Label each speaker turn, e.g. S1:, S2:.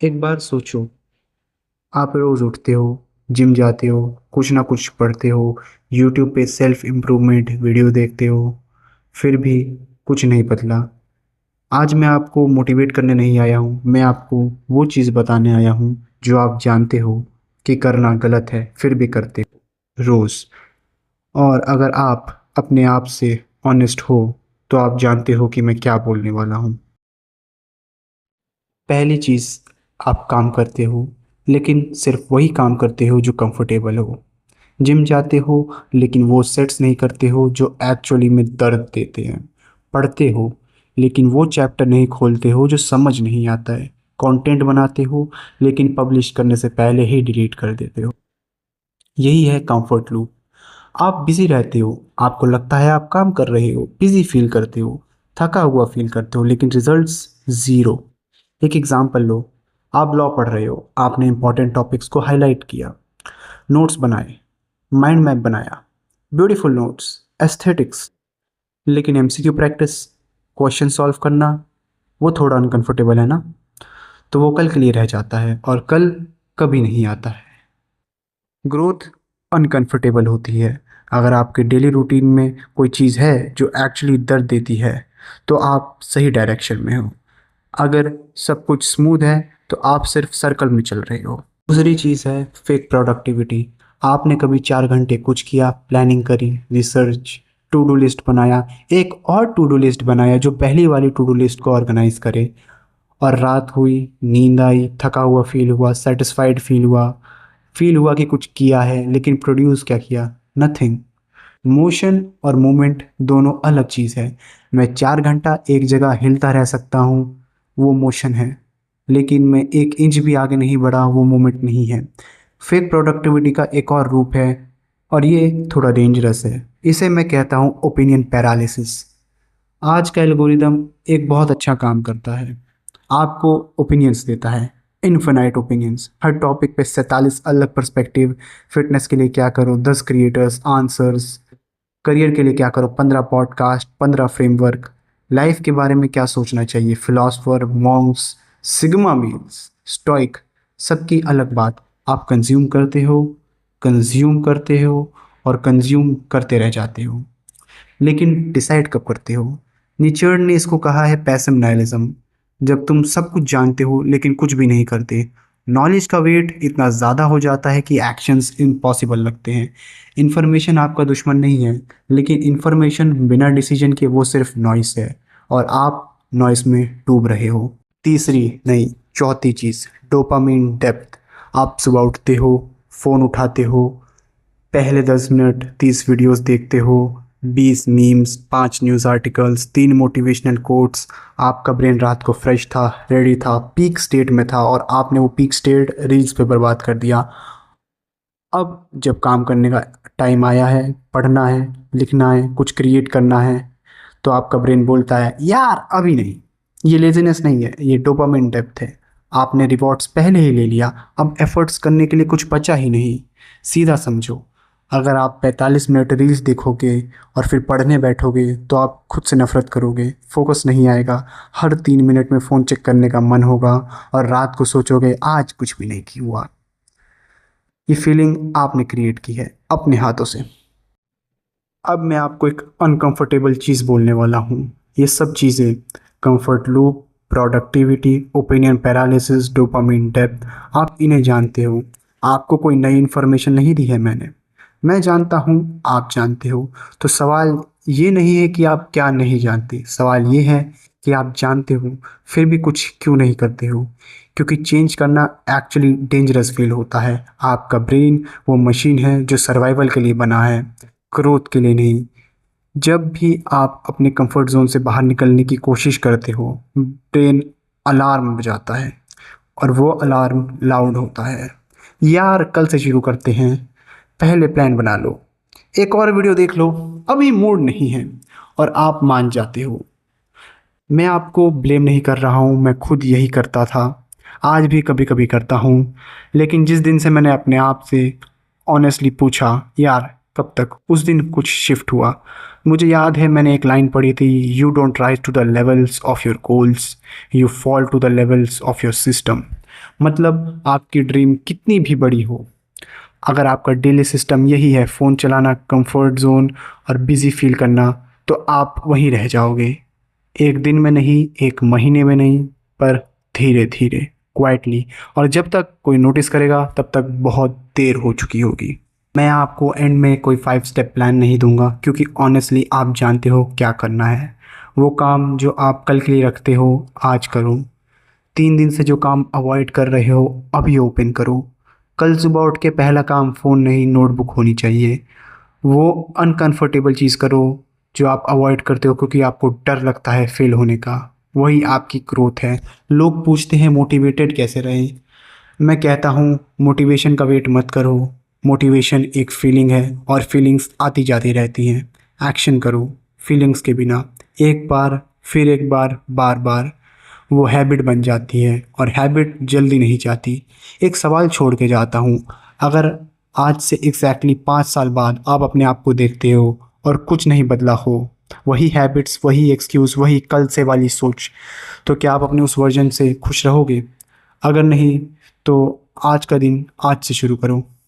S1: एक बार सोचो, आप रोज उठते हो, जिम जाते हो, कुछ ना कुछ पढ़ते हो, यूट्यूब पे सेल्फ इम्प्रूवमेंट वीडियो देखते हो, फिर भी कुछ नहीं बदला। आज मैं आपको मोटिवेट करने नहीं आया हूँ, मैं आपको वो चीज़ बताने आया हूँ जो आप जानते हो कि करना गलत है, फिर भी करते हो रोज। और अगर आप अपने आप से ऑनेस्ट हो तो आप जानते हो कि मैं क्या बोलने वाला हूँ। पहली चीज़, आप काम करते हो लेकिन सिर्फ वही काम करते हो जो कंफर्टेबल हो। जिम जाते हो लेकिन वो सेट्स नहीं करते हो जो एक्चुअली में दर्द देते हैं। पढ़ते हो लेकिन वो चैप्टर नहीं खोलते हो जो समझ नहीं आता है। कंटेंट बनाते हो लेकिन पब्लिश करने से पहले ही डिलीट कर देते हो। यही है कंफर्ट लूप। आप बिजी रहते हो, आपको लगता है आप काम कर रहे हो, बिजी फील करते हो, थका हुआ फील करते हो, लेकिन रिजल्ट्स ज़ीरो। एक एग्जांपल लो, आप लॉ पढ़ रहे हो, आपने इंपॉर्टेंट टॉपिक्स को हाईलाइट किया, नोट्स बनाए, माइंड मैप बनाया, ब्यूटीफुल नोट्स, एस्थेटिक्स, लेकिन एमसीक्यू प्रैक्टिस, क्वेश्चन सॉल्व करना, वो थोड़ा अनकंफर्टेबल है ना? तो वो कल के लिए रह जाता है और कल कभी नहीं आता है। ग्रोथ अनकंफर्टेबल होती है। अगर आपके डेली रूटीन में कोई चीज़ है जो एक्चुअली दर्द देती है तो आप सही डायरेक्शन में हो। अगर सब कुछ स्मूथ है तो आप सिर्फ सर्कल में चल रहे हो। दूसरी चीज़ है फेक प्रोडक्टिविटी। आपने कभी 4 घंटे कुछ किया, प्लानिंग करी, रिसर्च, टू डू लिस्ट बनाया, एक और टू डू लिस्ट बनाया जो पहली वाली टू डू लिस्ट को ऑर्गेनाइज करे, और रात हुई, नींद आई, थका हुआ फील हुआ, सेटिस्फाइड फील हुआ कि कुछ किया है, लेकिन प्रोड्यूस क्या किया? नथिंग। मोशन और मूवमेंट दोनों अलग चीज़ है। मैं 4 घंटा एक जगह हिलता रह सकता हूँ, वो मोशन है, लेकिन मैं 1 इंच भी आगे नहीं बढ़ा, वो मूवमेंट नहीं है। फेक प्रोडक्टिविटी का एक और रूप है और ये थोड़ा डेंजरस है। इसे मैं कहता हूँ ओपिनियन पैरालिसिस। आज का एल्गोरिदम एक बहुत अच्छा काम करता है, आपको ओपिनियंस देता है, इन्फिनाइट ओपिनियंस, हर टॉपिक पे 47 अलग पर्सपेक्टिव। फिटनेस के लिए क्या करो, 10 क्रिएटर्स आंसर्स। करियर के लिए क्या करो, 15 पॉडकास्ट, 15 फ्रेमवर्क। लाइफ के बारे में क्या सोचना चाहिए, philosopher, Monks, sigma meals, stoic. सबकी अलग बात। आप कंज्यूम करते हो और कंज्यूम करते रह जाते हो, लेकिन डिसाइड कब करते हो? निचर्ड ने इसको कहा है पैसिव नाइलिज्म। जब तुम सब कुछ जानते हो लेकिन कुछ भी नहीं करते। नॉलेज का वेट इतना ज़्यादा हो जाता है कि एक्शंस इम्पॉसिबल लगते हैं। इन्फॉर्मेशन आपका दुश्मन नहीं है, लेकिन इन्फॉर्मेशन बिना डिसीजन के वो सिर्फ नॉइस है, और आप नॉइस में डूब रहे हो। तीसरी नहीं, चौथी चीज़, डोपामिन डेप्थ। आप सुबह उठते हो, फ़ोन उठाते हो, पहले 10 मिनट 30 वीडियोस देखते हो, 20 memes, 5 news articles, 3 motivational quotes. आपका ब्रेन रात को फ्रेश था, रेडी था, पीक स्टेट में था, और आपने वो पीक स्टेट रील्स पे बर्बाद कर दिया। अब जब काम करने का टाइम आया है, पढ़ना है, लिखना है, कुछ क्रिएट करना है, तो आपका ब्रेन बोलता है यार अभी नहीं। ये लेजीनेस नहीं है, ये डोपामिन डेप्थ है। आपने रिवॉर्ड्स पहले ही ले लिया, अब एफर्ट्स करने के लिए कुछ बचा ही नहीं। सीधा समझो, अगर आप 45 मिनट रील्स देखोगे और फिर पढ़ने बैठोगे तो आप खुद से नफरत करोगे, फोकस नहीं आएगा, हर 3 मिनट में फ़ोन चेक करने का मन होगा, और रात को सोचोगे आज कुछ भी नहीं हुआ। ये फीलिंग आपने क्रिएट की है अपने हाथों से। अब मैं आपको एक अनकंफर्टेबल चीज़ बोलने वाला हूँ। ये सब चीज़ें, comfort loop, productivity, opinion paralysis, dopamine depth, आप इन्हें जानते हो। आपको कोई नई इन्फॉर्मेशन नहीं दी है मैंने, मैं जानता हूँ, आप जानते हो। तो सवाल ये नहीं है कि आप क्या नहीं जानते, सवाल ये है कि आप जानते हो फिर भी कुछ क्यों नहीं करते हो। क्योंकि चेंज करना एक्चुअली डेंजरस फील होता है। आपका ब्रेन वो मशीन है जो सर्वाइवल के लिए बना है, ग्रोथ के लिए नहीं। जब भी आप अपने कंफर्ट जोन से बाहर निकलने की कोशिश करते हो, ब्रेन अलार्म बजाता है, और वो अलार्म लाउड होता है। यार कल से शुरू करते हैं, पहले प्लान बना लो, एक और वीडियो देख लो, अभी मूड नहीं है, और आप मान जाते हो। मैं आपको ब्लेम नहीं कर रहा हूँ, मैं खुद यही करता था, आज भी कभी कभी करता हूँ। लेकिन जिस दिन से मैंने अपने आप से ऑनेस्टली पूछा यार कब तक, उस दिन कुछ शिफ्ट हुआ। मुझे याद है मैंने एक लाइन पढ़ी थी, you don't rise to the levels of your goals, you fall to the levels of your system. मतलब आपकी ड्रीम कितनी भी बड़ी हो, अगर आपका डेली सिस्टम यही है फ़ोन चलाना, कंफर्ट ज़ोन और बिज़ी फ़ील करना, तो आप वहीं रह जाओगे। एक दिन में नहीं, एक महीने में नहीं, पर धीरे-धीरे, क्वाइटली, और जब तक कोई नोटिस करेगा तब तक बहुत देर हो चुकी होगी। मैं आपको एंड में कोई 5 स्टेप प्लान नहीं दूँगा क्योंकि ऑनेस्टली आप जानते हो क्या करना है। वो काम जो आप कल के लिए रखते हो, आज करो। 3 दिन से जो काम अवॉइड कर रहे हो, अभी ओपन करो। कल सुबह उठ के पहला काम फ़ोन नहीं, नोटबुक होनी चाहिए। वो अनकंफर्टेबल चीज़ करो जो आप अवॉइड करते हो क्योंकि आपको डर लगता है फेल होने का। वही आपकी ग्रोथ है। लोग पूछते हैं मोटिवेटेड कैसे रहें? मैं कहता हूँ मोटिवेशन का वेट मत करो। मोटिवेशन एक फीलिंग है और फीलिंग्स आती जाती रहती हैं। एक्शन करो फीलिंग्स के बिना। एक बार, फिर एक बार, बार-बार। वो हैबिट बन जाती है और हैबिट जल्दी नहीं जाती। एक सवाल छोड़ के जाता हूँ, अगर आज से एग्जैक्टली 5 साल बाद आप अपने आप को देखते हो और कुछ नहीं बदला हो, वही हैबिट्स, वही एक्सक्यूज़, वही कल से वाली सोच, तो क्या आप अपने उस वर्जन से खुश रहोगे? अगर नहीं, तो आज का दिन आज से शुरू करो।